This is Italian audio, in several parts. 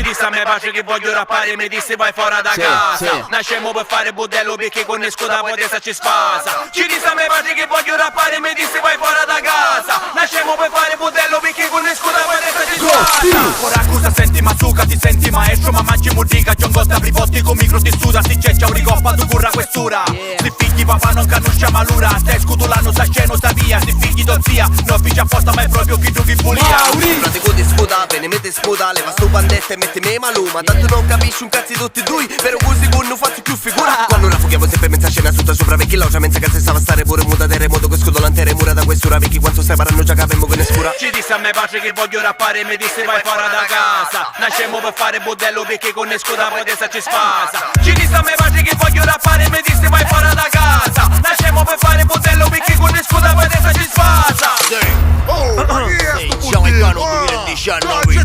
Ci disse a me pace che voglio rappare, mi disse vai fuori da casa. Nascemo per fare budello perché con esco da potessa ci sfasa. Ci disse a me pace che voglio rappare, mi disse vai fuori da casa. Nascemo per fare budello perché con esco da potessa ci sfasa. Ora cosa senti mazzuca, ti senti maestro ma mangi musica. C'è un gosta apri posti con micro ti suda, si c'è un ricoppa tu curra quest'ura. Si figli papà non canuscia malura, stai scutulano sta sceno sta via. Si figli do zia, non fici apposta ma è proprio chi tu chi bulia. Frate con di sputa, bene mette sputa, leva sto bandetta e metti me maluma. Tanto non capisci un cazzo di tutti e due, però così con non fatti più figura. Quando la fughiamo sempre mezza scena sotto sopra vecchi l'ogia, menza che stava a stare pure muta terremoto che scudo l'antere mura da quest'ora. Vecchi quanto stai parando già capemmo che ne scura. Ci disse a me pace che voglio rappare, mi disse vai fuori da casa. Nascemo per fare budello perché con esco da potessa ci sfasa. Ci disse a me pace che voglio rappare, mi disse vai fuori da casa. Nascemo per fare budello perché con esco da potessa ci sfasa. Giamaicano 2019.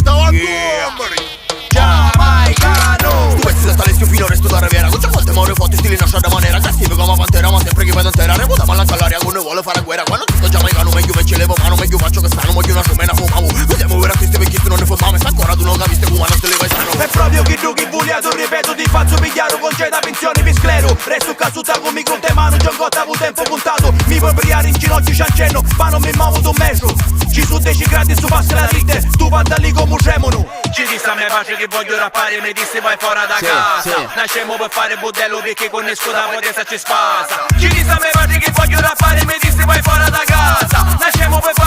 Giamaicano. Stu pezzi da stalesio fino resto da riviera. Con già quante more foto stili nascia da manera. Cattivo come pantera ma sempre che vedo intera. Remuta malla all'aria con noi vuole fare guerra. Quando tutto giamaicano meglio me ce levo mano. Meglio faccio che stanno voglio una scumena fumavo. Vediamo vera questi vecchi non ne fumamo. Sta ancora tu non capiste come non te le vai sano. È proprio chi tu chi buliato ripeto ti faccio pigliare con da pensione mi sclero. Resto casuta con micro te mano. Già gotta avevo tempo puntato. Mi puoi briare in ginocchio c'accenno. Ma non mi muovo d'un metro. Ci su 10 gradi su passa la rite. Tu parla lì come un tremolo. Ci disse a me pace che voglio rappare, mi disse vai fuori da casa. Nascemo per fare budello perché con esco da potessa ci sfasa. Ci disse a me pace che voglio rappare, mi disse vai fuori da casa. Nascemo per fare